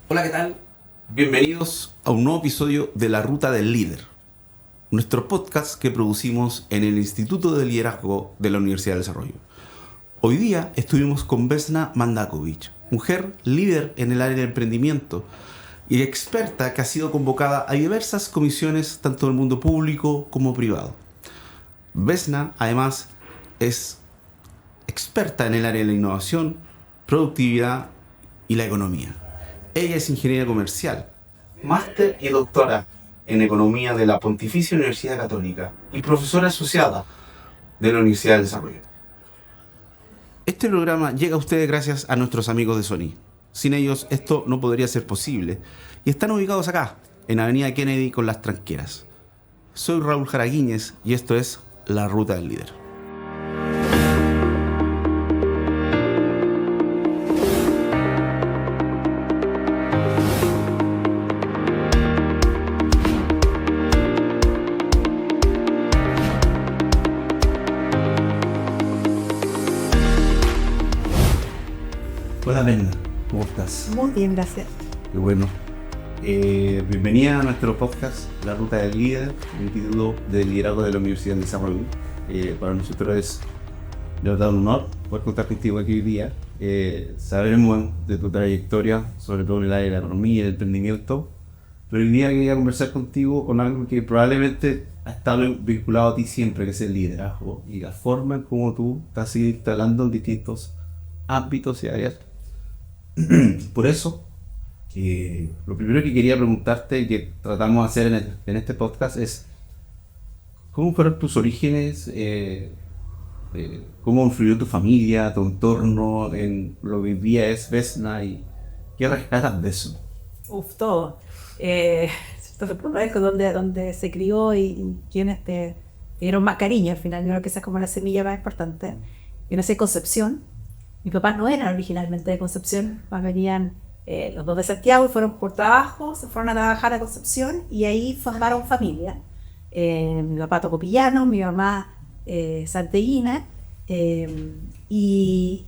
Hola, ¿qué tal? Bienvenidos a un nuevo episodio de La Ruta del Líder, nuestro podcast que producimos en el Instituto de Liderazgo de la Universidad del Desarrollo. Hoy día estuvimos con Vesna Mandakovic, mujer líder en el área de emprendimiento y experta que ha sido convocada a diversas comisiones tanto del mundo público como privado. Vesna, además, es experta en el área de la innovación, productividad y la economía. Ella es ingeniera comercial, máster y doctora en economía de la Pontificia Universidad Católica y profesora asociada de la Universidad del Desarrollo. Este programa llega a ustedes gracias a nuestros amigos de Sony. Sin ellos esto no podría ser posible. Y están ubicados acá, en Avenida Kennedy con Las Tranqueras. Soy Raúl Jaraguíñez y esto es La Ruta del Líder. Hola, Vesna, ¿cómo estás? Muy bien, gracias. Qué bueno. Bienvenida a nuestro podcast La Ruta del Líder, el Instituto de Liderazgo de la Universidad del Desarrollo. Para nosotros es de verdad un honor poder contar contigo aquí hoy día. Sabremos de tu trayectoria, sobre todo en el área de la economía y el emprendimiento, pero hoy día quería conversar contigo con algo que probablemente ha estado vinculado a ti siempre, que es el liderazgo y la forma en cómo tú te has ido instalando en distintos ámbitos y áreas. Por eso, lo primero que quería preguntarte y que tratamos de hacer en este podcast es ¿cómo fueron tus orígenes? ¿Cómo influyó tu familia, tu entorno en lo que hoy día es Vesna? ¿Y qué rescatas de eso? Todo. Donde se crió y quienes te dieron más cariño al final. Yo creo que esa es como la semilla más importante. Yo nací en Concepción. Mis papás no eran originalmente de Concepción, más venían los dos de Santiago y fueron por trabajo, se fueron a trabajar a Concepción y ahí formaron familia. Mi papá tocó piano, mi mamá santiaguina, y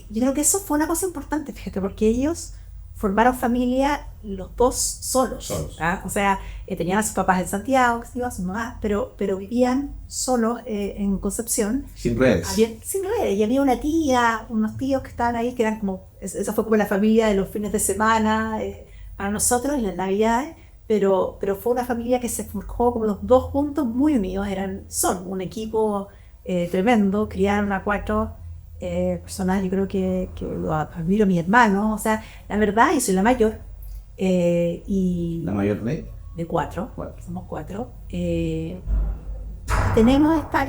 yo creo que eso fue una cosa importante, fíjate, porque ellos formaron familia los dos solos. ¿Ah? O sea, tenían a sus papás en Santiago, a sus mamás, pero vivían solos en Concepción. Sin redes. Sin redes. Y había una tía, unos tíos que estaban ahí, que eran como, esa fue como la familia de los fines de semana para nosotros en las Navidades, pero fue una familia que se forjó como los dos juntos, muy unidos. Son un equipo tremendo, criaron a 4 personas. Yo creo que lo admiro a mi hermano, o sea, la verdad, y soy la mayor. Y ¿La mayor de 4, somos 4. Tenemos esta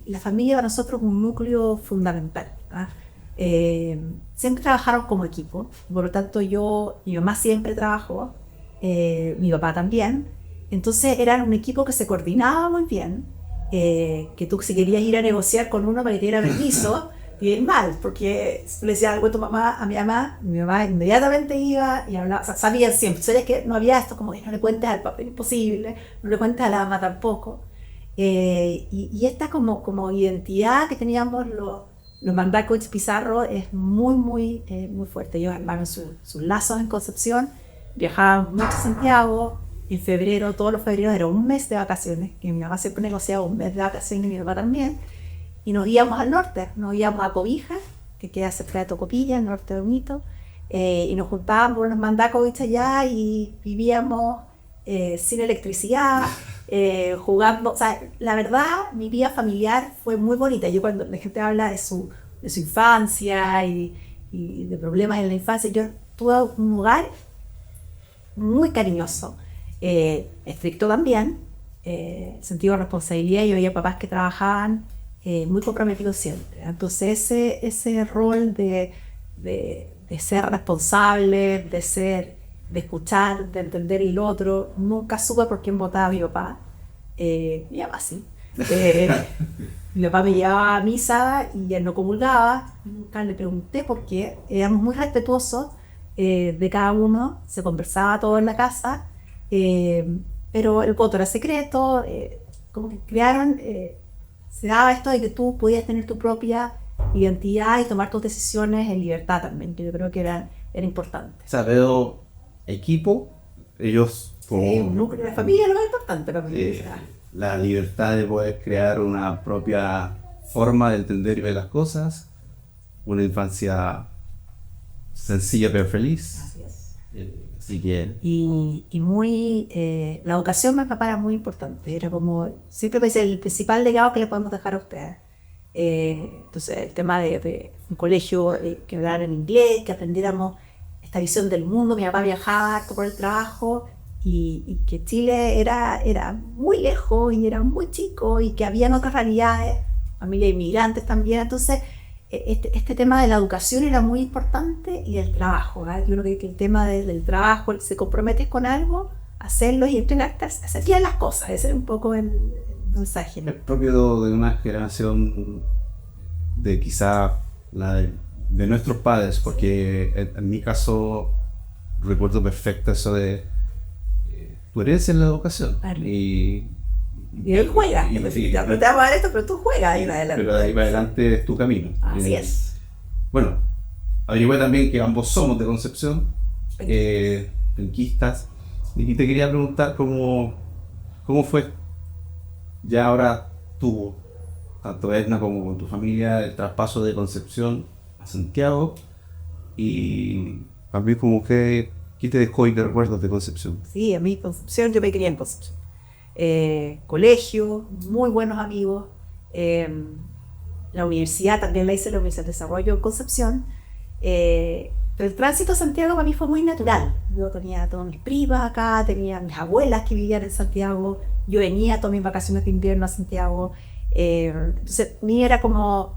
la familia para nosotros un núcleo fundamental. ¿Ah? Siempre trabajaron como equipo, por lo tanto mi mamá siempre trabajó, mi papá también, entonces eran un equipo que se coordinaba muy bien. Que tú si querías ir a negociar con uno para que te diera permiso, bien mal, porque si le decías algo a mi mamá inmediatamente iba y hablaba, o sea, sabían siempre, ¿sabes? Que no había esto como que no le cuentes al papá, imposible, no le cuentes a la mamá tampoco. Y esta como identidad que teníamos los Mandakovic Pizarro es muy fuerte. Ellos armaron sus lazos en Concepción, viajaban mucho a Santiago. En febrero, todos los febreros era un mes de vacaciones, que mi mamá siempre negociaba un mes de vacaciones y mi papá también, y nos íbamos al norte, nos íbamos a Cobija, que queda cerca de Tocopilla, el norte de Unito, y nos juntábamos con los Mandakovic allá y vivíamos sin electricidad, jugando. O sea, la verdad, mi vida familiar fue muy bonita. Yo cuando la gente habla de su infancia y de problemas en la infancia, yo tuve un lugar muy cariñoso. Estricto también, sentido de responsabilidad. Yo veía papás que trabajaban muy comprometidos siempre. Entonces ese rol de ser responsable, de escuchar, de entender el otro, nunca supe por quién votaba mi papá. Mi papá sí. Mi papá me llevaba a misa y él no comulgaba. Nunca le pregunté por qué. Éramos muy respetuosos de cada uno, se conversaba todo en la casa. Pero el voto era secreto, como que crearon se daba esto de que tú podías tener tu propia identidad y tomar tus decisiones en libertad también, que yo creo que era importante. O sea, veo equipo, ellos como Un núcleo de familia es lo más importante para mí. la libertad de poder crear una propia forma de entender y ver las cosas, una infancia sencilla pero feliz. Así es. Así que... Y muy, la educación para mi papá era muy importante, era como, siempre me dice, el principal legado que le podemos dejar a ustedes. Entonces, el tema de un colegio que hablaran en inglés, que aprendiéramos esta visión del mundo. Mi papá viajaba harto por el trabajo y que Chile era muy lejos y era muy chico y que habían otras realidades, familias inmigrantes también. Entonces, este tema de la educación era muy importante y del trabajo. Yo creo que el tema del trabajo, se comprometes con algo, hacerlo y entrenarte a hacer bien las cosas. Ese es un poco el mensaje, ¿no? Es propio de una generación de quizá de nuestros padres, porque en mi caso recuerdo perfecto eso de tu herencia en la educación. Claro. Y él juega, no te vamos a dar esto, pero tú juegas ahí en adelante. Pero de ahí para adelante es tu camino. Así es. Bueno, averigüé también que ambos somos de Concepción, penquistas, y te quería preguntar cómo fue ya ahora tú, tanto Edna como con tu familia, el traspaso de Concepción a Santiago, y también como que, ¿qué te dejó y qué recuerdos de Concepción? Sí, a mí Concepción, yo me crié en Concepción. Colegio, muy buenos amigos. La universidad también la hice, la Universidad de Desarrollo en Concepción. Pero el tránsito a Santiago para mí fue muy natural. Yo tenía todas mis primas acá, tenía mis abuelas que vivían en Santiago, yo venía todas mis vacaciones de invierno a Santiago. Entonces, para mí era como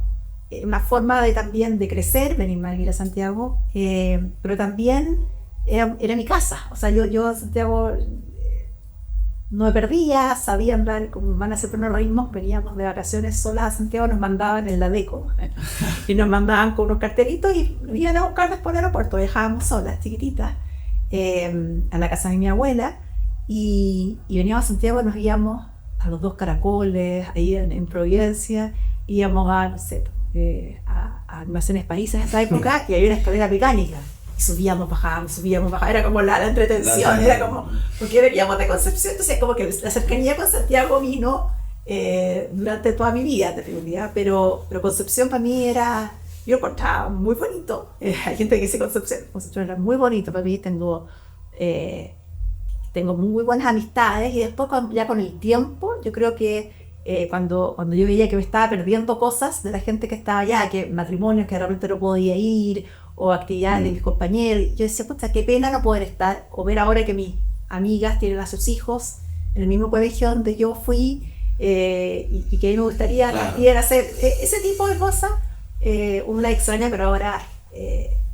una forma también de crecer, venirme a vivir a Santiago, pero también era mi casa. O sea, yo a Santiago no me perdía, sabía hablar, como van a ser ritmos, veníamos de vacaciones solas a Santiago, nos mandaban en la DECO y nos mandaban con unos cartelitos y nos iban a buscar después del aeropuerto, viajábamos solas, chiquititas, a la casa de mi abuela y veníamos a Santiago y nos íbamos a los 2 Caracoles, ahí en Providencia, íbamos a, no sé, a Almacenes Países en esa época y había una escalera mecánica. Y subíamos, bajábamos, era como la entretención, era como, porque veníamos de Concepción, entonces como que la cercanía con Santiago vino durante toda mi vida, pero Concepción para mí era, yo lo encontraba muy bonito. Hay gente que dice Concepción era muy bonito, para mí tengo muy buenas amistades y después ya con el tiempo, yo creo que cuando yo veía que me estaba perdiendo cosas de la gente que estaba allá, que matrimonios que de repente no podía ir, o actividades de mis compañeros, yo decía, pucha, qué pena no poder estar, o ver ahora que mis amigas tienen a sus hijos en el mismo colegio donde yo fui, y que a mí me gustaría también hacer ese tipo de cosas. Uno la extraña, pero ahora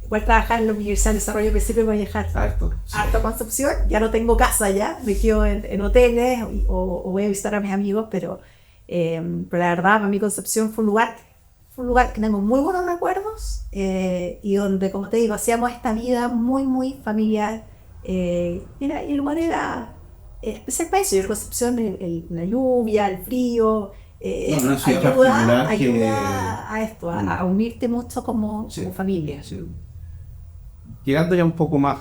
igual trabajar en la Universidad de Desarrollo, al principio voy a dejar harto Concepción, ya no tengo casa ya, me quedo en hoteles o voy a visitar a mis amigos, pero la verdad para mí Concepción fue un lugar que tengo muy buenos recuerdos, y donde, como te digo, hacíamos esta vida muy, muy familiar, y el lugar era especial para eso. Yo en Concepción, la lluvia, el frío, ayuda a esto, a unirte mucho como familia. Sí. Llegando ya un poco más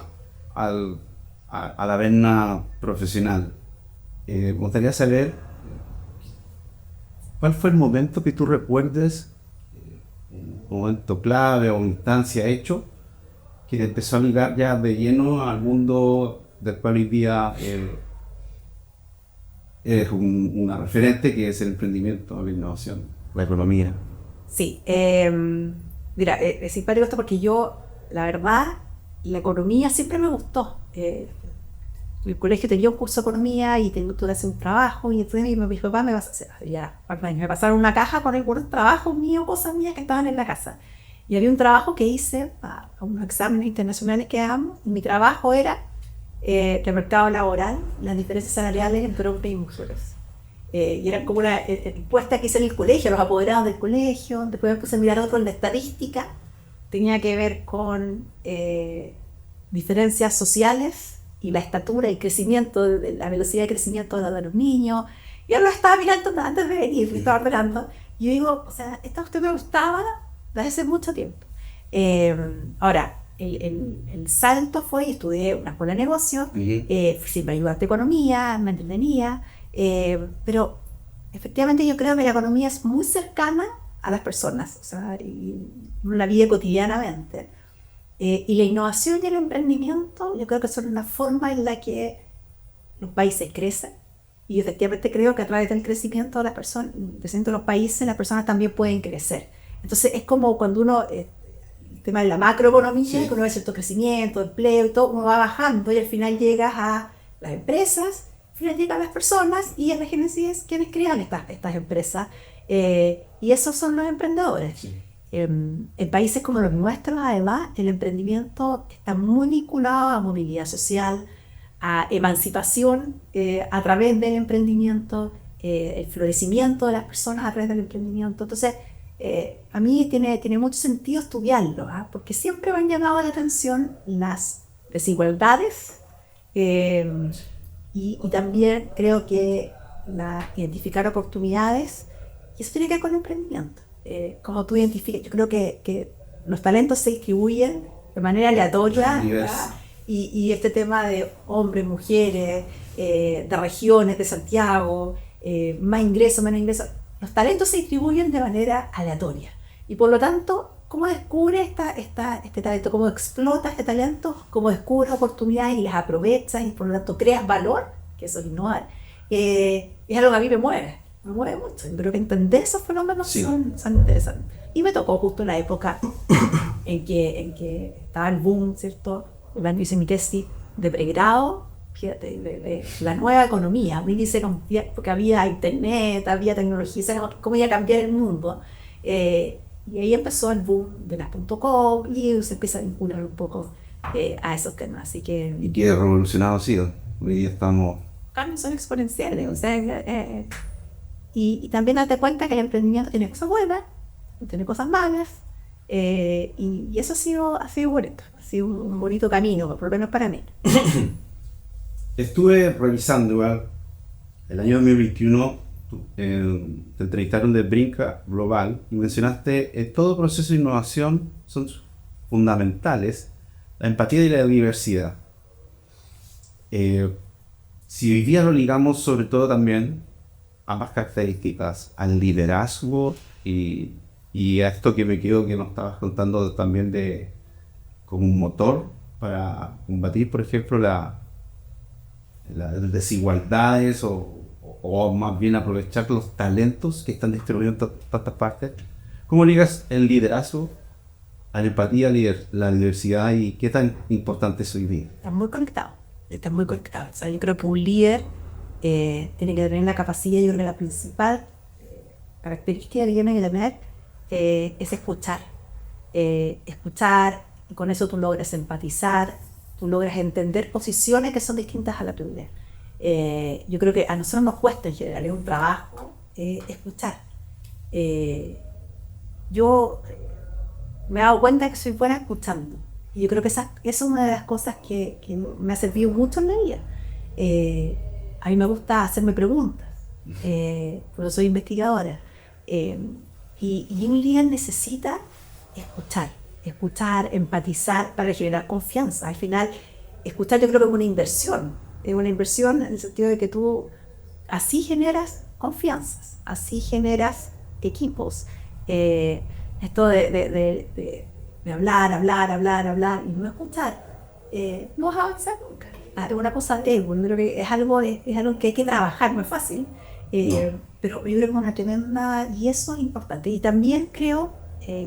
a la vena profesional, me gustaría saber cuál fue el momento que tú recuerdes, un momento clave o instancia hecho, que te empezó a ligar ya de lleno al mundo del cual hoy día eres una referente, que es el emprendimiento, la innovación, la economía. Sí, mira, es simpático esto porque yo, la verdad, la economía siempre me gustó. El colegio tenía un curso de economía y tuve que hacer un trabajo, y entonces mi papá me pasaron una caja con algunos trabajos míos, cosas mías que estaban en la casa. Y había un trabajo que hice a unos exámenes internacionales que damos, y mi trabajo era el mercado laboral, las diferencias salariales entre hombres y mujeres. Y era como una encuesta que hice en el colegio, los apoderados del colegio. Después me puse a mirar otro en la estadística, tenía que ver con diferencias sociales y la estatura y crecimiento, la velocidad de crecimiento de los niños, Y él lo estaba mirando antes de venir, lo estaba ordenando. Y yo digo, o sea, esta usted me gustaba desde hace mucho tiempo. Ahora, el salto fue, y estudié una escuela de negocios, siempre ayudante de economía, me entretenía, pero efectivamente yo creo que la economía es muy cercana a las personas, o sea, y la vida cotidianamente. Y la innovación y el emprendimiento, yo creo que son una forma en la que los países crecen. Y efectivamente creo que a través del crecimiento de las personas, del crecimiento de los países, las personas también pueden crecer. Entonces es como cuando uno, el tema de la macroeconomía, que uno ve cierto crecimiento, empleo y todo, uno va bajando y al final llegas a las empresas, al final llegan a las personas y imagínense quienes crean estas empresas. Y esos son los emprendedores. Sí. En países como los nuestros, además, el emprendimiento está muy vinculado a movilidad social, a emancipación a través del emprendimiento, el florecimiento de las personas a través del emprendimiento. Entonces, a mí tiene mucho sentido estudiarlo, porque siempre me han llamado la atención las desigualdades y también creo que identificar oportunidades, y eso tiene que ver con el emprendimiento. Como tú identificas, yo creo que los talentos se distribuyen de manera aleatoria, y este tema de hombres, mujeres, de regiones, de Santiago, más ingresos, menos ingresos, los talentos se distribuyen de manera aleatoria. Y por lo tanto, ¿cómo descubres este talento? ¿Cómo explotas este talento? ¿Cómo descubres oportunidades y las aprovechas y por lo tanto creas valor? Que eso es innovar. Es algo que a mí me mueve mucho. Yo creo que entender esos fenómenos son interesantes. Y me tocó justo en la época en que estaba el boom, ¿cierto? Cuando hice mi tesis de pregrado, fíjate, de la nueva economía, porque había internet, había tecnología, cómo iba a cambiar el mundo. Y ahí empezó el boom de las .com y se empieza a vincular un poco a esos temas. Así que, y qué revolucionado ha sido. Hoy día estamos... Cambios son exponenciales. O sea, y también date cuenta que el emprendimiento tiene cosas buenas, tiene cosas malas. Y eso ha sido bonito, ha sido un bonito camino, por lo menos para mí. Estuve revisando igual, el año 2021 te entrevistaron de Brinca Global y mencionaste todo proceso de innovación son fundamentales, la empatía y la diversidad. Si hoy día lo ligamos sobre todo también ambas características al liderazgo y a esto que me quedo que nos estabas contando también de como un motor para combatir, por ejemplo, las desigualdades o más bien aprovechar los talentos que están distribuidos en tantas partes. ¿Cómo ligas el liderazgo a la empatía, la diversidad y qué tan importante es hoy día? Están muy conectados. O sea, yo creo que un líder tiene que tener la capacidad, yo creo que la principal característica que tiene que tener es escuchar. Escuchar, y con eso tú logras empatizar, tú logras entender posiciones que son distintas a la tuya. Yo creo que a nosotros nos cuesta en general, es un trabajo escuchar. Yo me he dado cuenta que soy buena escuchando. Y yo creo que esa es una de las cosas que me ha servido mucho en la vida. A mí me gusta hacerme preguntas, porque soy investigadora. Y un líder necesita escuchar, empatizar para generar confianza. Al final, escuchar yo creo que es una inversión. Es una inversión en el sentido de que tú así generas confianzas, así generas equipos. Esto de hablar y no escuchar, no vas a avanzar nunca. Es una cosa de ego, creo que es algo que hay que trabajar, no es fácil. Pero yo creo que es una tremenda, y eso es importante. Y también creo,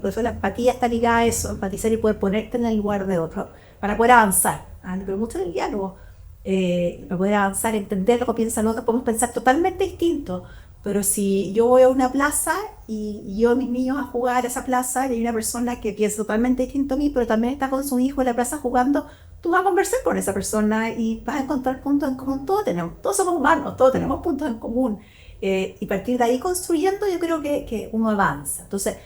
por eso la empatía está ligada a eso, empatizar y poder ponerte en el lugar de otro, para poder avanzar. Pero mucho del diálogo, para poder avanzar, entender lo que piensa el otro, podemos pensar totalmente distinto. Pero si yo voy a una plaza y yo a mis niños a jugar a esa plaza y hay una persona que piensa totalmente distinto a mí, pero también está con su hijo en la plaza jugando, tú vas a conversar con esa persona y vas a encontrar puntos en común. Todos somos humanos, todos tenemos puntos en común. Y partir de ahí construyendo, yo creo que uno avanza. Entonces,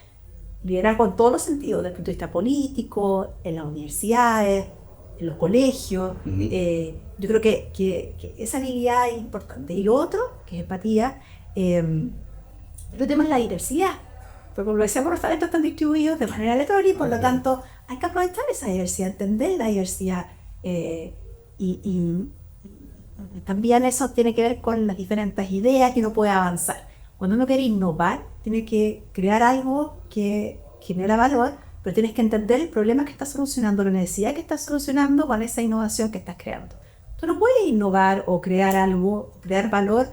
liderar con todos los sentidos, desde el punto de vista político, en las universidades, en los colegios. Yo creo que esa habilidad es importante. Y lo otro, que es empatía, el tema es la diversidad. Porque como lo decíamos, los talentos están distribuidos de manera aleatoria y por lo tanto hay que aprovechar esa diversidad, entender la diversidad. Y también eso tiene que ver con las diferentes ideas que uno puede avanzar. Cuando uno quiere innovar, tiene que crear algo que genera valor, pero tienes que entender el problema que estás solucionando, la necesidad que estás solucionando con esa innovación que estás creando. Tú no puedes innovar o crear algo, crear valor,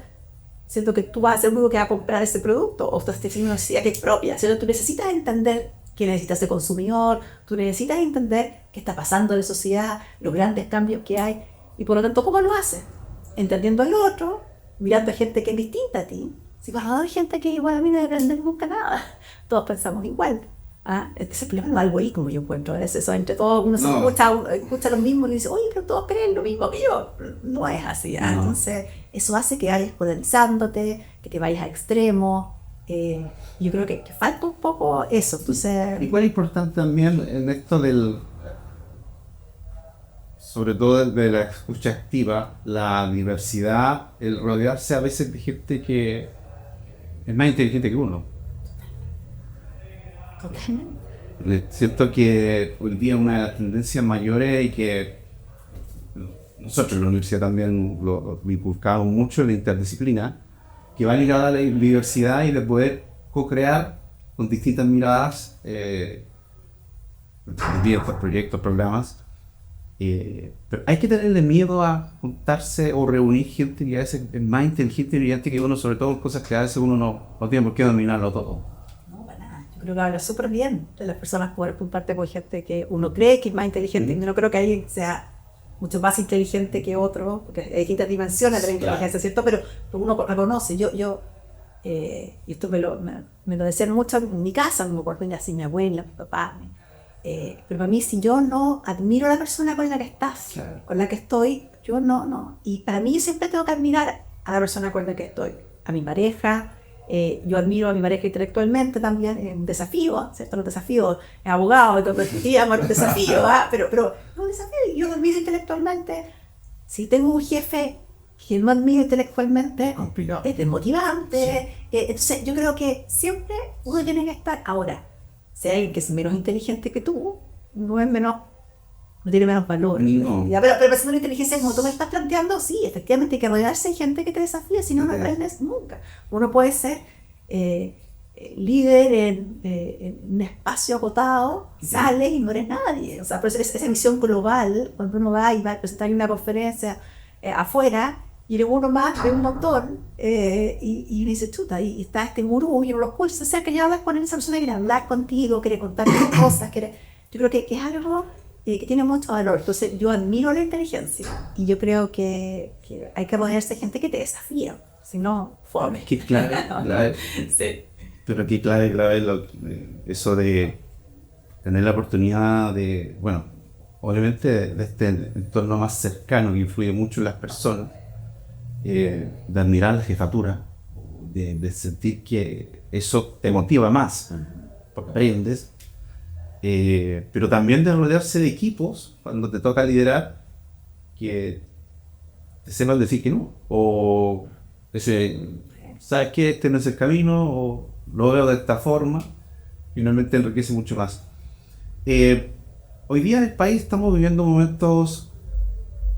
siendo que tú vas a ser el único que va a comprar ese producto o estás teniendo una necesidad que es propia. Tú necesitas entender qué necesita ese consumidor, tú necesitas entender qué está pasando en la sociedad, los grandes cambios que hay, y por lo tanto, ¿cómo lo haces? Entendiendo al otro, mirando a gente que es distinta a ti. Si vas a dar gente que igual a mí no debe aprender nunca nada, todos pensamos igual. Ese problema no es algo ahí como yo encuentro a veces, entre todos uno se escucha lo mismo y dice, oye, pero todos creen lo mismo que yo. No es así. No. Entonces eso hace que vayas polarizándote, que te vayas a extremos. Yo creo que falta un poco eso. Entonces, igual es importante también en esto sobre todo de la escucha activa, la diversidad, el rodearse a veces de gente que es más inteligente que uno. Siento que hoy día una de las tendencias mayores y que nosotros en la universidad también lo inculcamos mucho, la interdisciplina, que va ligada a la diversidad y de poder co-crear con distintas miradas proyectos, programas. Pero hay que tenerle miedo a juntarse o reunir gente que a veces es más inteligente y brillante que uno, sobre todo en cosas que a veces uno no tiene por qué dominarlo todo. Yo creo que habla súper bien de las personas poder juntarte con gente que uno cree que es más inteligente. Yo no creo que alguien sea mucho más inteligente que otro, porque hay distintas dimensiones de la inteligencia, ¿cierto? Pero uno reconoce. Y esto me lo decían mucho en mi casa, no me acuerdo ya si mi abuela, mi papá. Pero para mí, si yo no admiro a la persona con la que estás, con la que estoy, yo no. Y para mí siempre tengo que admirar a la persona con la que estoy, a mi pareja. Yo admiro a mi pareja intelectualmente también, es un desafío, ¿cierto? Los desafíos, es abogado, entonces un desafío, pero es un desafío, yo admiro intelectualmente. Si tengo un jefe que no admiro intelectualmente, es desmotivante. Entonces yo creo que siempre uno tiene que estar ahora. Si hay alguien que es menos inteligente que tú, no tiene menos valor. No. Pero pensando en la inteligencia, como tú me estás planteando, sí, efectivamente hay que rodearse de gente que te desafíe, si no, no aprendes nunca. Uno puede ser líder en un espacio acotado, sales y no eres nadie. O sea, pero esa visión global, cuando uno va a presentar una conferencia afuera, y eres uno más de un montón, y uno dice, chuta, y está este gurú, y uno lo escucha, o sea, que ya hablas con esa persona, quiere hablar contigo, quiere contarte cosas, yo creo que es algo que tiene mucho valor. Entonces yo admiro la inteligencia y yo creo que hay que rodearse de gente que te desafía, si no, fome. Qué clave. Sí. Pero qué clave eso de tener la oportunidad de, bueno, obviamente de este entorno más cercano que influye mucho en las personas, de admirar la jefatura, de sentir que eso te motiva más, porque aprendes. Pero también de rodearse de equipos cuando te toca liderar que te sepan decir que no, o sabes que este no es el camino, o lo veo de esta forma, finalmente enriquece mucho más. Hoy día en el país estamos viviendo momentos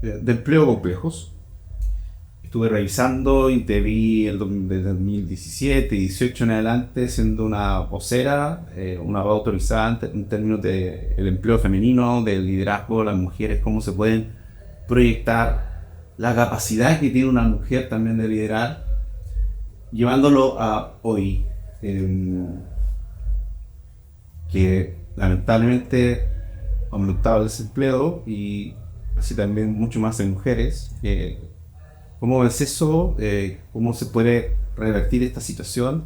de empleo complejos. Estuve revisando y te vi desde 2017 y 18 en adelante siendo una vocera, una voz autorizada en términos del empleo femenino, del liderazgo de las mujeres, cómo se pueden proyectar la capacidad que tiene una mujer también de liderar, llevándolo a hoy, que lamentablemente ha aumentado el desempleo y así también mucho más en mujeres. ¿Cómo ves eso? ¿Cómo se puede revertir esta situación?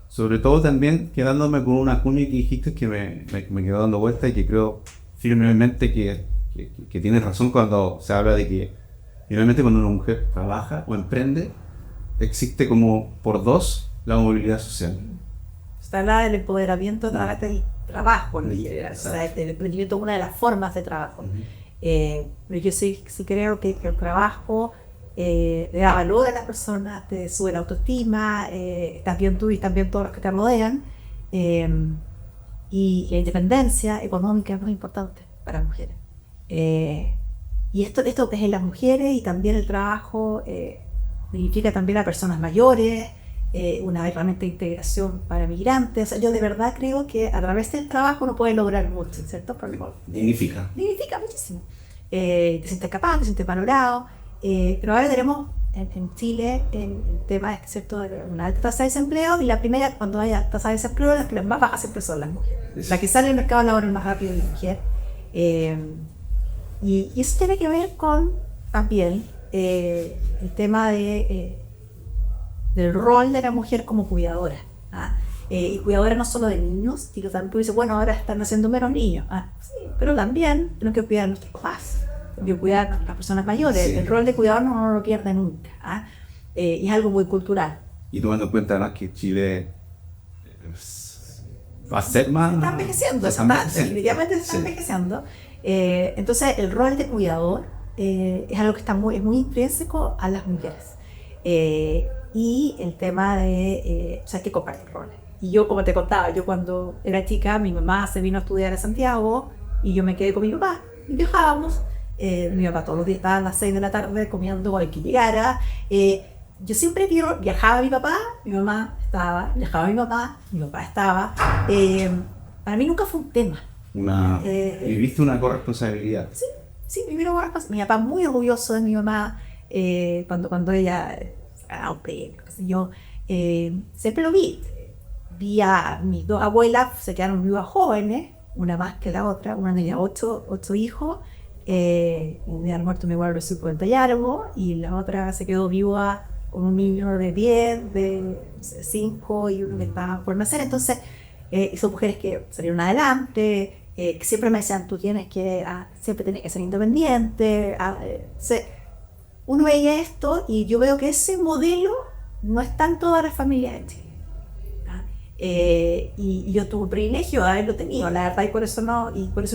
Sobre todo también quedándome con una cuña que dijiste que me quedó dando vuelta y que creo firmemente que tienes razón cuando se habla de que finalmente cuando una mujer trabaja o emprende, existe como por dos la movilidad social. Está la del empoderamiento del trabajo, ¿no? O sea, el emprendimiento es una de las formas de trabajo. Pero yo sí creo que el trabajo le da valor a las personas, te sube la autoestima, también tú y también todos los que te rodean. Y la independencia económica es muy importante para las mujeres. Y esto es en las mujeres, y también el trabajo significa también a personas mayores, una herramienta de integración para migrantes. O sea, yo de verdad creo que a través del trabajo uno puede lograr mucho, ¿cierto? Dignifica. Dignifica muchísimo. Te sientes capaz, te sientes valorado. Pero ahora tenemos en Chile el tema es, ¿cierto?, de una alta tasa de desempleo, y la primera, cuando haya tasa de desempleo, las que más bajas siempre son las mujeres. La que sale del mercado laboral más rápido es la mujer. Y eso tiene que ver con también el tema del rol de la mujer como cuidadora. Y cuidadora no solo de niños, sino también tú dices, bueno, ahora están naciendo menos niños. Sí, pero también tenemos que cuidar a nuestros papás, tenemos que cuidar a las personas mayores. Sí. El rol de cuidador no lo pierde nunca. Y es algo muy cultural. Y tomando en cuenta, ¿no?, que Chile va a ser más... Está envejeciendo, definitivamente se está envejeciendo. Entonces el rol de cuidador es algo que es muy intrínseco a las mujeres. Y el tema de, o sea, hay que compartir roles. Y yo, como te contaba, yo cuando era chica, mi mamá se vino a estudiar a Santiago y yo me quedé con mi papá. Y viajábamos. Mi papá todos los días estaba a las 6 de la tarde comiendo al que llegara. Yo siempre viajaba mi papá, mi mamá estaba, viajaba mi papá estaba. Para mí nunca fue un tema. Viviste una corresponsabilidad. Sí, viví una corresponsabilidad. Mi papá muy orgulloso de mi mamá cuando ella ganaba un premio, qué sé yo. Siempre lo vi. Vi a mis dos abuelas, se quedaron vivas jóvenes, una más que la otra, una tenía 8 hijos. Me han muerto mi abuelo de 50 y algo, y la otra se quedó viva con un niño de 10, de 5 y uno que estaba por nacer. Entonces, son mujeres que salieron adelante, que siempre me decían, tú siempre tienes que ser independiente. Uno veía esto y yo veo que ese modelo no está en todas las familias de Chile. Y yo tuve el privilegio de haberlo tenido, la verdad, y por eso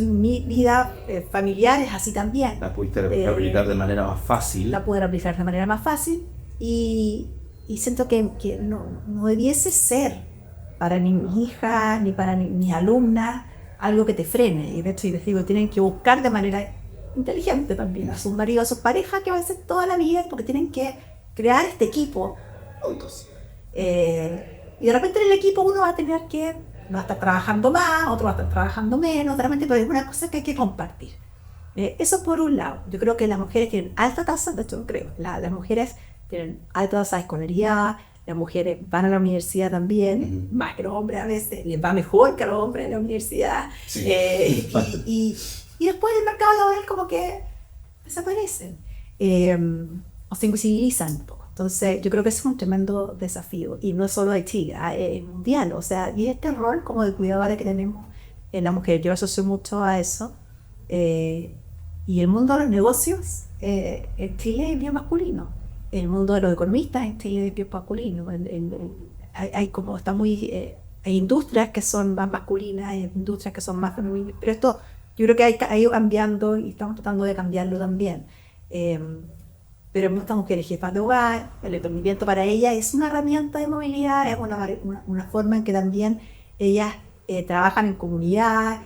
en mi vida familiar es así también. La pudiste aplicar de manera más fácil. La pude aplicar de manera más fácil, y siento que no debiese ser para ni mis hijas ni para mis alumnas algo que te frene. Y de hecho, les digo, tienen que buscar de manera inteligente también a sus maridos, a sus parejas, que va a ser toda la vida, porque tienen que crear este equipo juntos. Y de repente en el equipo uno va a estar trabajando más, otro va a estar trabajando menos, realmente, pero es una cosa que hay que compartir. Eso por un lado. Yo creo que las mujeres tienen alta tasa, de hecho creo, las mujeres tienen alta tasa de escolaridad, las mujeres van a la universidad también, más que los hombres a veces, les va mejor que a los hombres en la universidad. Sí. Y después el mercado laboral como que desaparecen, o se invisibilizan un poco. Entonces, yo creo que es un tremendo desafío, y no es solo de Chile, es mundial. O sea, y este rol como de cuidadora que tenemos en la mujer, yo asocio mucho a eso. Y el mundo de los negocios en Chile es bien masculino. El mundo de los economistas en Chile es bien masculino. Hay industrias que son más masculinas, hay industrias que son más femeninas, pero esto yo creo que ha ido cambiando y estamos tratando de cambiarlo también. Pero estas mujeres jefas de hogar, el emprendimiento para ellas es una herramienta de movilidad, es una forma en que también ellas trabajan en comunidad,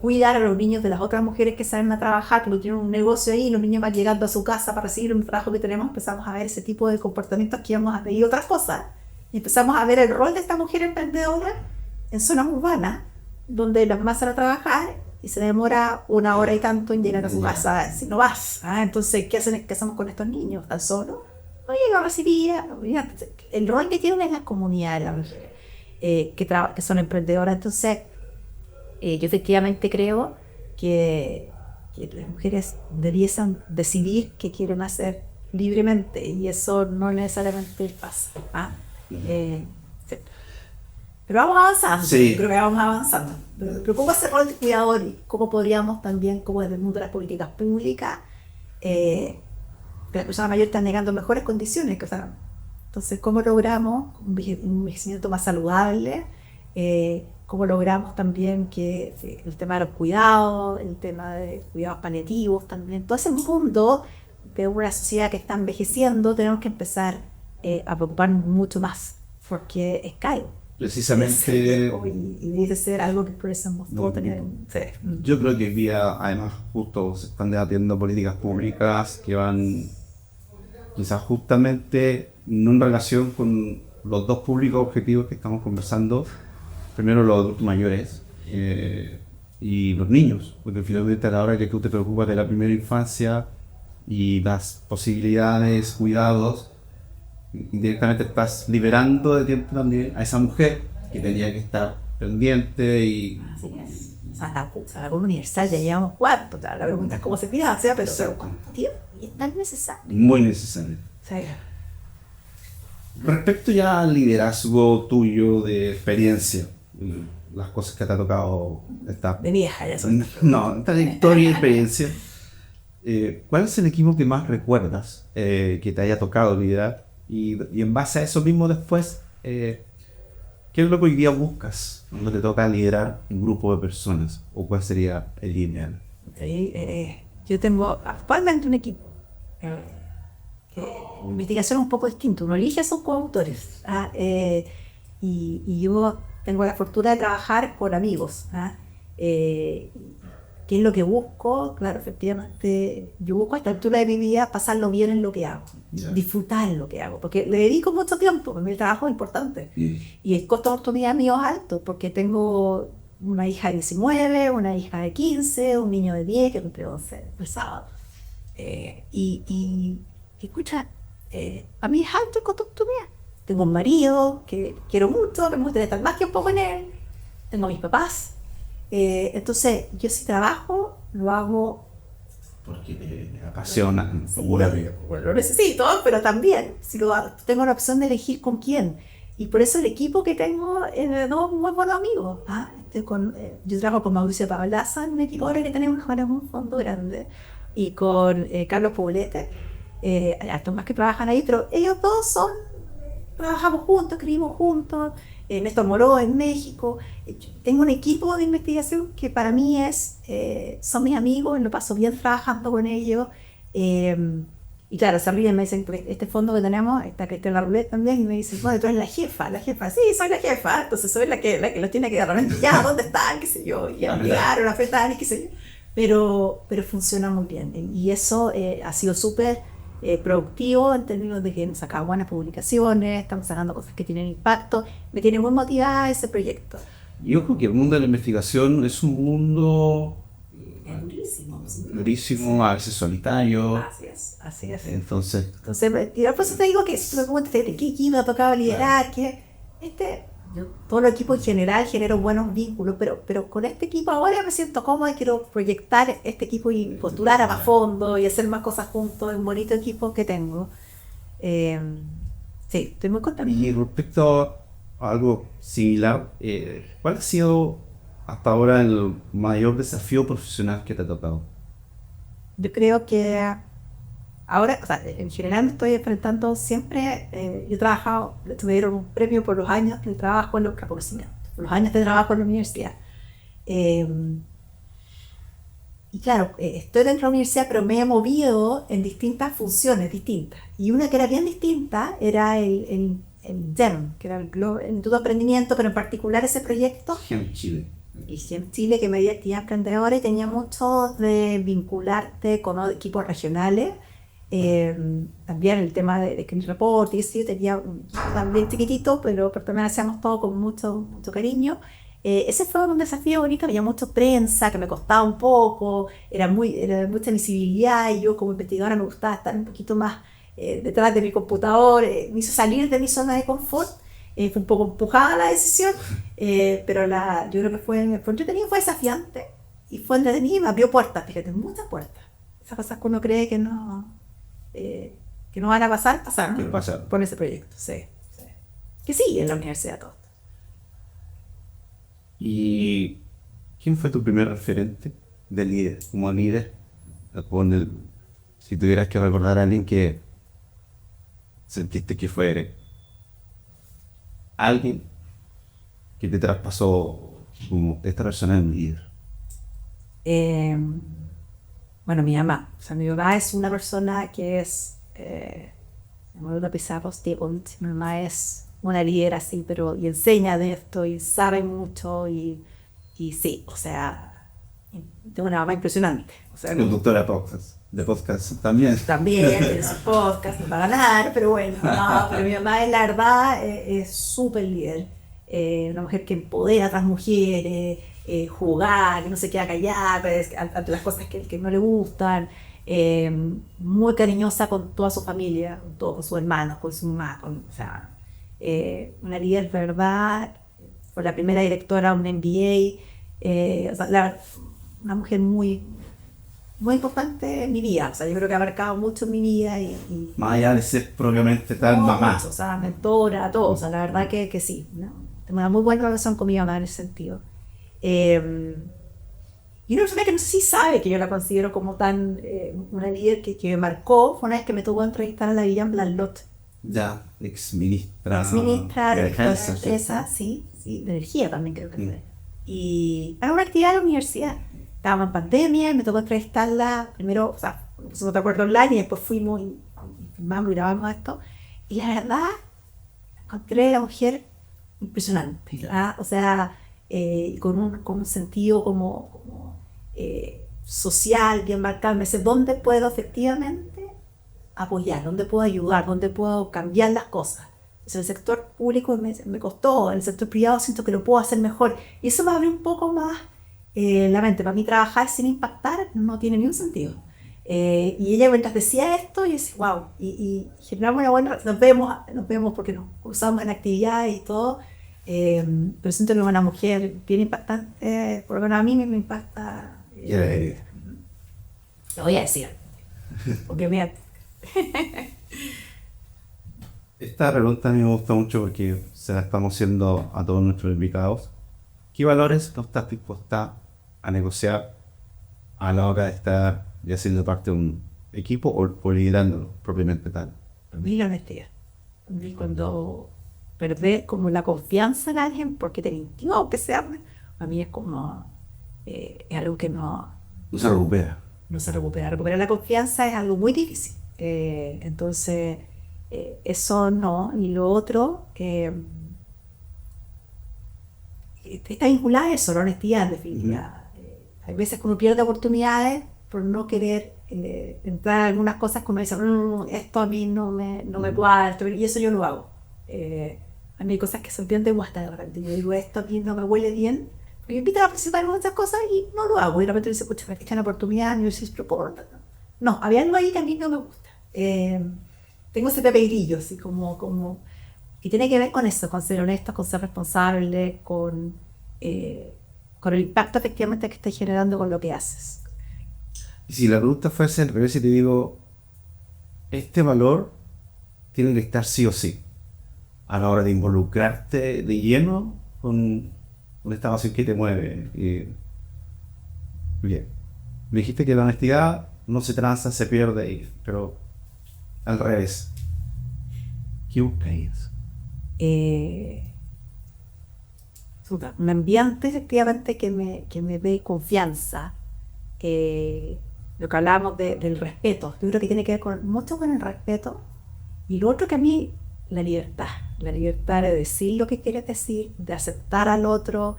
cuidar a los niños de las otras mujeres que salen a trabajar, que tienen un negocio ahí, y los niños van llegando a su casa para recibir un trabajo que tenemos. Empezamos a ver ese tipo de comportamientos que íbamos a ver, y otras cosas. Y empezamos a ver el rol de esta mujer emprendedora en zonas urbanas, donde las mamás salen a trabajar y se demora 1 hora y tanto en llegar a su casa si no vas. Entonces, ¿qué hacemos con estos niños? ¿Están solos? No llegan a recibir. El rol que tienen es las comunidades, las mujeres que son emprendedoras. Entonces, yo efectivamente creo que las mujeres debiesen decidir qué quieren hacer libremente, y eso no necesariamente pasa. Sí. Pero vamos avanzando, sí. Creo que vamos avanzando. Pero ¿cómo hacer rol de cuidador? Y cómo podríamos también, como desde el mundo de las políticas públicas, que las personas mayores están negando mejores condiciones? Entonces, ¿cómo logramos un envejecimiento más saludable? cómo logramos también que el tema de los cuidados, el tema de cuidados paliativos también, todo ese mundo de una sociedad que está envejeciendo, tenemos que empezar a preocuparnos mucho más, porque es caro. Precisamente, Y debe ser algo que precisamos todos tener. Sí. yo creo que hoy día, además, justo se están debatiendo políticas públicas que van quizás justamente no en relación con los dos públicos objetivos que estamos conversando. Primero los adultos mayores y los niños, porque finalmente a la hora que tú te preocupas de la primera infancia y las posibilidades, cuidados, directamente estás liberando de tiempo también a esa mujer que tenía que estar pendiente y... Así es. O sea, la universal ya llevamos cuánto, la pregunta es cómo se pide, o sea, pero ¿cuánto tiempo? Y es tan necesario. Muy necesario. Sí. Respecto ya al liderazgo tuyo de experiencia, las cosas que te ha tocado esta... De vieja ya soy. No, trayectoria y experiencia. ¿Cuál es el equipo que más recuerdas que te haya tocado liderar? Y en base a eso mismo después, ¿qué es lo que hoy día buscas cuando te toca liderar un grupo de personas? ¿O cuál sería el ideal? Yo tengo actualmente un equipo. La investigación es un poco distinto. Uno elige a sus coautores. Y yo tengo la fortuna de trabajar con amigos. ¿Qué es lo que busco? Claro, efectivamente, yo busco a esta altura de mi vida pasarlo bien en lo que hago, disfrutar en lo que hago, porque le dedico mucho tiempo, mi trabajo es importante. Y el costo de oportunidad mío es alto, porque tengo una hija de 19, una hija de 15, un niño de 10 que cumple 11 el sábado. Y escucha, a mí es alto el costo de oportunidad. Tengo un marido que quiero mucho, que me gusta estar más tiempo con él. Tengo a mis papás. Entonces, yo si trabajo, lo hago porque te apasiona. Sí, bueno, lo necesito, pero también si lo hago, tengo la opción de elegir con quién. Y por eso el equipo que tengo es dos muy buenos amigos. Yo trabajo con Mauricio Pablaza, un equipo ahora que tenemos un fondo grande, y con Carlos Poblete. Hay hartos más que trabajan ahí, pero ellos dos trabajamos juntos, escribimos juntos. Néstor Moró en México. Tengo un equipo de investigación que para mí son mis amigos, lo paso bien trabajando con ellos. Y claro, se ríen, me dicen, este fondo que tenemos, está Cristian Larroulet también, y me dicen, bueno, tú eres la jefa, sí, soy la jefa, entonces soy la que los tiene que de repente, ya, ¿dónde están? Qué sé yo, y llegaron, apretaron, qué sé yo. Pero funciona muy bien, y eso ha sido súper productivo en términos de que hemos sacado buenas publicaciones, estamos sacando cosas que tienen impacto, me tiene muy motivada ese proyecto. Y ojo que el mundo de la investigación es un mundo durísimo, a veces solitario. Así es. Entonces, por eso te digo que si me preguntas qué equipo me ha tocado liderar, yo todo el equipo en general genero buenos vínculos, pero con este equipo ahora me siento cómoda y quiero proyectar este equipo y postular a más fondo y hacer más cosas juntos, es un bonito equipo que tengo. Sí, estoy muy contenta. Y respecto a algo similar, ¿cuál ha sido hasta ahora el mayor desafío profesional que te ha tocado? Yo creo que ahora, o sea, en general me estoy enfrentando siempre, yo he trabajado, tuvieron un premio por los años de trabajo en los conocimientos, por los años de trabajo en la universidad. Y claro, estoy dentro de la universidad, pero me he movido en distintas funciones distintas. Y una que era bien distinta era el GEM, que era el Instituto de Emprendimiento, pero en particular ese proyecto. GEM Chile. Y GEM Chile, que medía actividad emprendedora y tenía mucho de vincularte con equipos regionales. También el tema de Screen Report, y sí, tenía también chiquitito, pero también hacíamos todo con mucho cariño. Ese fue un desafío bonito, había mucha prensa que me costaba un poco, era mucha visibilidad y yo como investigadora me gustaba estar un poquito más detrás de mi computador, me hizo salir de mi zona de confort. Fue un poco empujada la decisión, pero yo creo que fue entretenido, fue desafiante y fue entretenido y me abrió puertas, fíjate, muchas puertas. Esas cosas que uno cree que no van a pasar, pasaron por ese proyecto, sí. Que sí, en la universidad todo. ¿Y quién fue tu primer referente de líder, como líder? Si tuvieras que recordar a alguien que sentiste que fue alguien que te traspasó como esta persona es mi líder? Bueno, mi mamá. O sea, mi mamá es una persona que es... me vuelvo a pisar los tiempos. Mi mamá es una líder así, pero y enseña de esto y sabe mucho y sí, o sea, tengo una mamá impresionante. O sea, Conductora de podcast también. también tiene su podcast, no va a ganar, pero bueno, no, pero mi mamá, la verdad, es súper líder. Una mujer que empodera a otras mujeres, jugar, que no se queda callada ante las cosas que no le gustan. Muy cariñosa con toda su familia, con sus hermanos, con su mamá. O sea, una líder, ¿verdad? Fue la primera directora de un MBA. O sea, una mujer muy importante en mi vida. O sea, yo creo que ha marcado mucho en mi vida Más allá de ser propiamente tal mamá. mucho, o sea, mentora, todo. O sea, la verdad que sí, ¿no? Tengo una muy buena relación con mi mamá en ese sentido. Y una persona que no sé si sabe que yo la considero como tan una líder que me marcó fue una vez que me tocó entrevistar a la Vivian Blanlot. Ya, ex ministra. Ex-ministra de de defensa, ¿sí? esa, sí, de energía también creo que fue. Y era una actividad de la universidad. Estábamos en pandemia y me tocó entrevistarla. Primero, o sea, pusimos de acuerdo online y después fuimos y filmamos y grabamos esto. Y la verdad, encontré a la mujer impresionante, ¿verdad? O sea, con un sentido como social, bien marcado. Me dice, ¿dónde puedo efectivamente apoyar? ¿Dónde puedo ayudar? ¿Dónde puedo cambiar las cosas? En el sector público me costó, en el sector privado siento que lo puedo hacer mejor. Y eso me abrió un poco más la mente. Para mí trabajar sin impactar no tiene ningún sentido. Y ella mientras decía esto, yo decía, wow, y generamos una buena... Nos vemos porque nos cruzamos en actividades y todo, pero siento que es una mujer bien impactante, por lo menos a mí me impacta. Lo voy a decir, porque mira... Esta pregunta a mí me gusta mucho porque se la estamos haciendo a todos nuestros invitados. ¿Qué valores no estás dispuesta a negociar a la hora de estar ya siendo parte de un equipo o liderándolo propiamente tal? Y la honestidad. Y cuando perdés como la confianza en alguien porque te mintió o que sea, a mí es como es algo que no se recupera. No se recupera. Recuperar la confianza es algo muy difícil. Entonces, eso no. Y lo otro, está vinculada a eso, la honestidad, en definitiva. Hay veces que uno pierde oportunidades por no querer entrar en algunas cosas como dicen, esto a mí no me cuadra, y eso yo lo hago. A mí hay cosas que son bien de guasta de repente. Yo digo, esto a mí no me huele bien. Me invitan a participar en muchas cosas y no lo hago. Y de repente dice, pucha, me echan la oportunidad. Y yo digo, pero por... No, había algo ahí que a mí no me gusta. Tengo ese pepeillo, así como... Y tiene que ver con eso, con ser honesto, con ser responsable, con el impacto efectivamente que estás generando con lo que haces. Y si la pregunta fuese al revés y te digo, este valor tiene que estar sí o sí a la hora de involucrarte de lleno con esta pasión que te mueve. Bien, me dijiste que la honestidad no se tranza, se pierde, pero al revés, ¿qué buscáis? Un ambiente efectivamente que me dé confianza, lo que hablábamos del respeto. Yo creo que tiene que ver mucho con el respeto. Y lo otro que a mí, la libertad de decir lo que quieres decir, de aceptar al otro,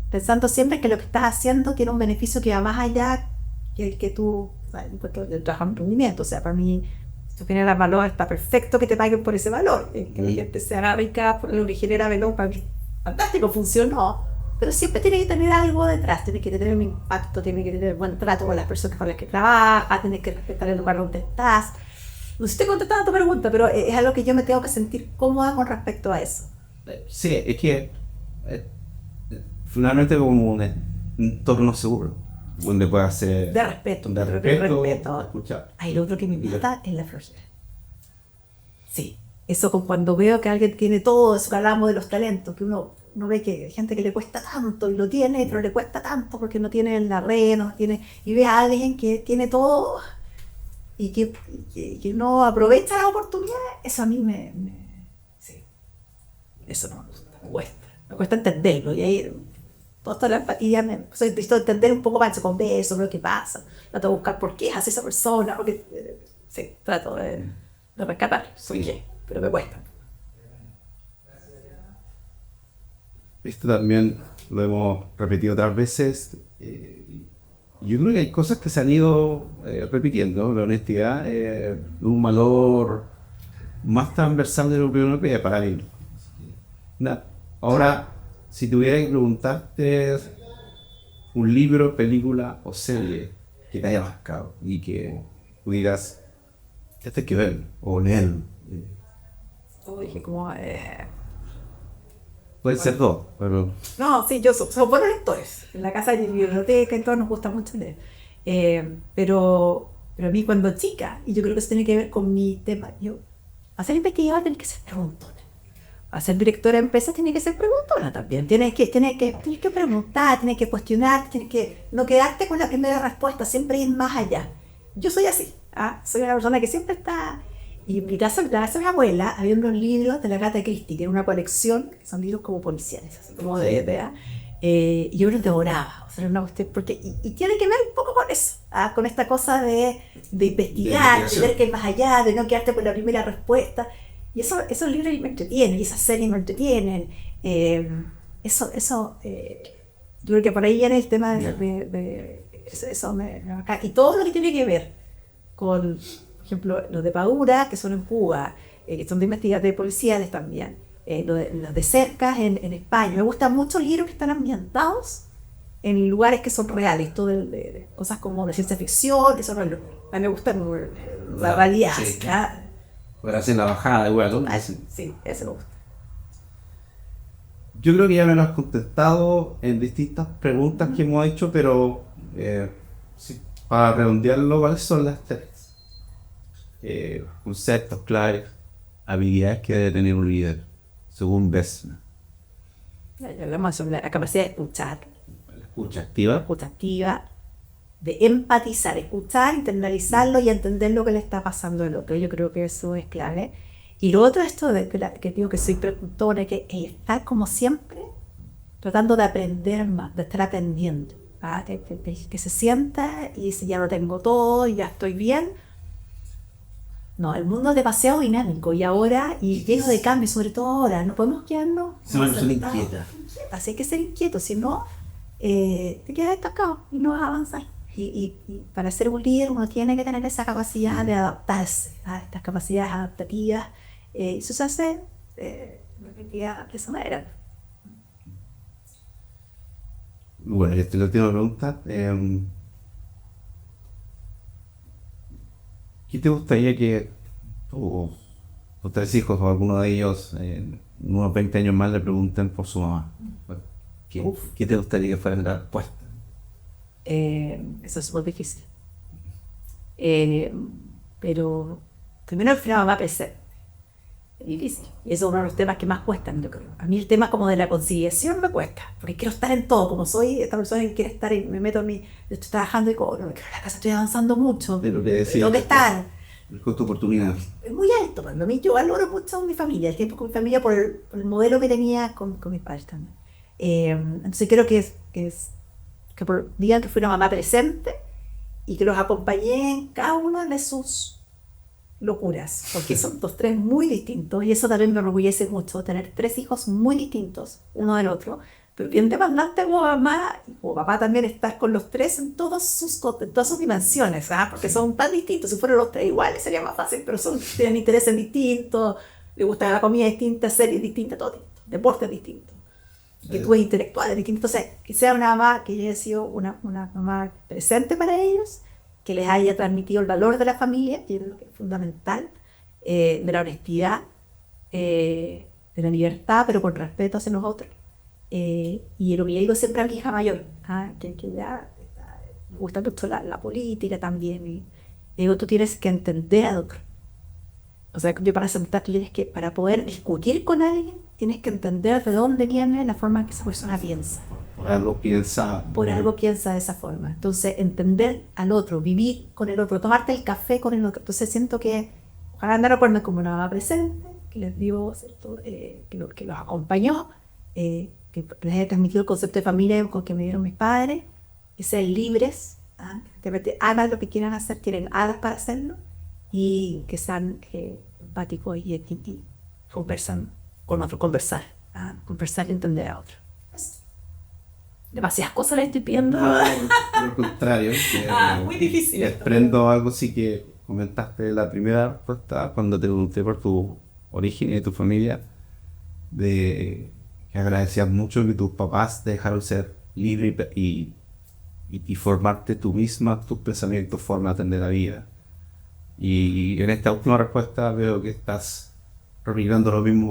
pensando siempre que lo que estás haciendo tiene un beneficio que va más allá que el que tú, porque el trabajo en rendimiento. O sea, para mí, si tú generas valor, está perfecto que te paguen por ese valor. Que la gente se haga rica por lo que genera valor, para mí, fantástico, funcionó. Pero siempre tiene que tener algo detrás, tiene que tener un impacto, tiene que tener buen trato con las personas con las que trabajas, tienes que respetar el lugar donde estás. No sé si te contestando tu pregunta, pero es algo que yo me tengo que sentir cómoda con respecto a eso. Sí, es que finalmente como un entorno seguro, donde puedas ser... De respeto. De respeto, escuchar. Ay, lo otro que me mata es la flojera. Sí, eso cuando veo que alguien tiene todo eso que hablamos de los talentos, que uno ve que hay gente que le cuesta tanto y lo tiene, pero le cuesta tanto porque no tiene la red, no tiene, y ve a alguien que tiene todo y que no aprovecha la oportunidad. Eso a mí sí, eso no me gusta, me cuesta entenderlo. Y ahí toda la empatía, necesito entender un poco más ese converso, lo que pasa, trato de buscar por qué hace esa persona, porque, sí, trato de rescatar, Sí. qué, pero me cuesta. Esto también lo hemos repetido otras veces. Yo creo que hay cosas que se han ido repitiendo. La honestidad es un valor más transversal de lo que uno cree para mí. Ahora, si tuviera que preguntarte un libro, película o serie que te haya marcado y que pudieras, este hay que ver o leer. Dije como, Pueden ser dos, pero no, sí, yo somos buenos lectores. En la casa hay biblioteca y todo, nos gusta mucho leer. Pero a mí cuando chica, y yo creo que eso tiene que ver con mi tema, yo, hacer investigadora tiene que ser preguntona. Hacer directora de empresas tiene que ser preguntona también. Tienes que preguntar, tienes que cuestionar, tienes que no quedarte con la primera respuesta, siempre ir más allá. Yo soy así, soy una persona que siempre está... Y en mi casa de mi abuela había unos libros de la Agatha Christie, que era una colección, que son libros como policiales, así como y yo los devoraba, o sea, una cuestión, porque, y tiene que ver un poco con eso, con esta cosa de investigar, de ver qué hay más allá, de no quedarte con la primera respuesta. Y esos libros me entretienen, y esas series me entretienen. Yo creo que por ahí viene el tema de eso y todo lo que tiene que ver con, por ejemplo, los de Padura, que son en Cuba, que son de investigaciones policiales también, los de Cercas en España. Me gustan mucho los libros que están ambientados en lugares que son reales, todo de cosas como de ciencia ficción, que son a mí me gustan la realidad. Sí. ¿Ya? hacer la bajada igual, ¿no? Sí, ese me gusta. Yo creo que ya me lo has contestado en distintas preguntas que hemos hecho, pero sí, para redondearlo, ¿cuáles son las tres conceptos claves, habilidades que debe tener un líder, según Bessner? Ya hablamos sobre la capacidad de escuchar, La escucha activa. de empatizar, escuchar, internalizarlo y entender lo que le está pasando al otro. Yo creo que eso es clave. Y lo otro, esto de que digo que soy preguntona, que estar como siempre tratando de aprender más, de estar aprendiendo, que se sienta y dice ya lo tengo todo, ya estoy bien. No, el mundo es demasiado dinámico y ahora, y lleno de cambios, sobre todo ahora, no podemos quedarnos inquieta. Así hay que ser inquietos, si no, te quedas estancado y no vas a avanzar. Y para ser un líder uno tiene que tener esa capacidad de adaptarse, estas capacidades adaptativas, y eso se hace de esa manera. Bueno, esta es la última pregunta. ¿Qué te gustaría que tus tres hijos o alguno de ellos en unos 20 años más le pregunten por su mamá? ¿Qué te gustaría que fuera la respuesta? Eso es muy difícil. Pero primero el mamá presente. Es difícil. Y eso es uno de los temas que más cuestan, yo creo. A mí el tema como de la conciliación me cuesta, porque quiero estar en todo, como soy esta persona que quiere estar y me meto en mi... Estoy trabajando y como, no, en la casa estoy avanzando mucho. Pero te decía, ¿dónde están? El costo de oportunidad. Es muy alto para mí. Yo valoro mucho a mi familia, el tiempo con mi familia por el modelo que tenía con mis padres también. Entonces creo que digan que fui una mamá presente y que los acompañé en cada una de sus locuras, porque son dos tres muy distintos y eso también me enorgullece mucho, tener tres hijos muy distintos uno del otro, pero bien demandante como mamá y como papá también, estar con los tres en todas sus dimensiones, porque son tan distintos. Si fueran los tres iguales sería más fácil, pero tienen intereses distintos, les gusta la comida distinta, series distintas, todo distinto, deportes distintos, actitudes intelectuales distintas. Entonces, que sea una mamá que haya sido una mamá presente para ellos, que les haya transmitido el valor de la familia, que yo creo que es fundamental, de la honestidad, de la libertad, pero con respeto hacia los otros. Y lo que yo digo siempre a mi hija mayor, que ya me gusta mucho la política también, y digo, tú tienes que entender al otro. O sea, que para sentar, para poder discutir con alguien, tienes que entender de dónde viene la forma en que esa persona piensa. Por algo piensa. Por algo piensa de esa forma. Entonces, entender al otro, vivir con el otro, tomarte el café con el otro. Entonces, siento que ojalá andar acuerdo como una mamá presente, que les digo, ¿cierto? Que los acompañó, que les he transmitido el concepto de familia con que me dieron mis padres, que sean libres, de repente hagan lo que quieran hacer, tienen alas para hacerlo, y que sean empáticos y conversan con otro, conversar y entender a otro. Demasiadas cosas le estoy pidiendo. Por lo contrario, muy difícil. Desprendo algo sí que comentaste en la primera respuesta cuando te pregunté por tu origen y de tu familia, de que agradecías mucho que tus papás te dejaron ser libre y formarte tú misma, tus pensamientos, tu forma de atender la vida. Y en esta última respuesta veo que estás replicando lo mismo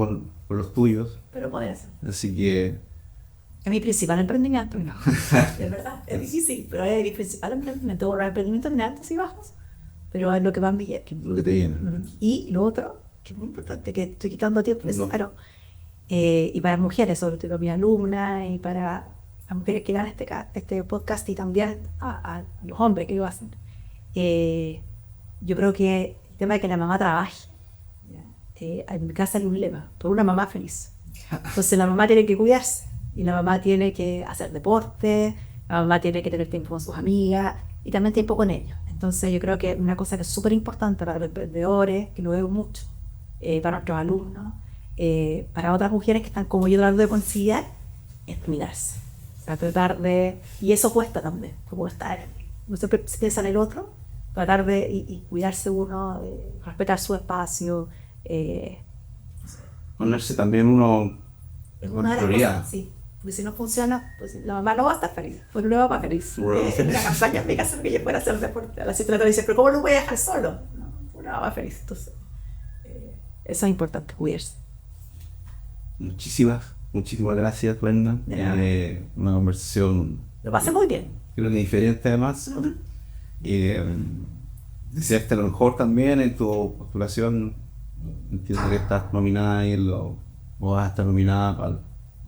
con los tuyos. Pero puede ser. Así que... Es mi principal emprendimiento, ¿no? Es verdad, es difícil, pero es mi principal emprendimiento. Los emprendimientos tienen altos y bajos, pero es lo que más me llena. Lo que te llena. Y lo otro, que es muy importante, que estoy quitando tiempo, es No. claro, y para las mujeres, sobre todo mi alumna, y para las mujeres que dan este podcast, y también a los hombres que lo hacen. Yo creo que el tema de que la mamá trabaje, en mi casa hay un lema, por una mamá feliz. Entonces la mamá tiene que cuidarse, y la mamá tiene que hacer deporte, la mamá tiene que tener tiempo con sus amigas, y también tiempo con ellos. Entonces yo creo que una cosa que es súper importante para los emprendedores, que lo veo mucho, para nuestros alumnos, para otras mujeres que están como yo tratando de conciliar, es cuidarse. O sea, tratar de... Y eso cuesta también, como estar... No siempre piensa en el otro, tratar de y cuidarse uno, respetar su espacio. Ponerse también uno Es con una de las prioridad. cosas, sí. Porque si no funciona, pues la mamá no va a estar feliz. Porque no va a estar feliz. La campaña en mi casa que yo fuera a hacer deporte. A la ciudad dice, pero ¿cómo lo voy a dejar solo? No va a estar feliz. Entonces, eso es importante, cuidarse. Muchísimas gracias, Brenda. De nada. Una conversación, Lo pasé muy bien. creo que diferente además. Deseaste lo mejor también en tu postulación. Entiendo que estás nominada y o vas a estar nominada para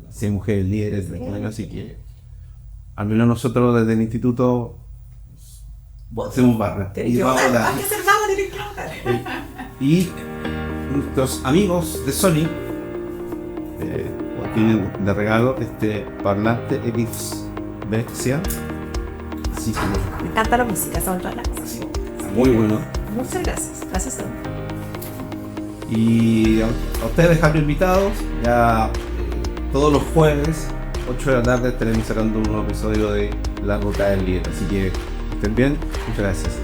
las 100 mujeres líderes del año, así que al menos nosotros desde el instituto hacemos barra. Hay que hacer nada, tienen que votar. Y nuestros amigos de Sony tienen de regalo este parlante XBCA. Así que Me encanta la música, son todas las cosas. está muy bueno. Muchas gracias. Gracias a todos. Y a ustedes dejarlo invitados. Ya todos los jueves, 8 de la tarde, estaremos sacando un nuevo episodio de La Ruta del Líder. Así que estén bien. Muchas gracias.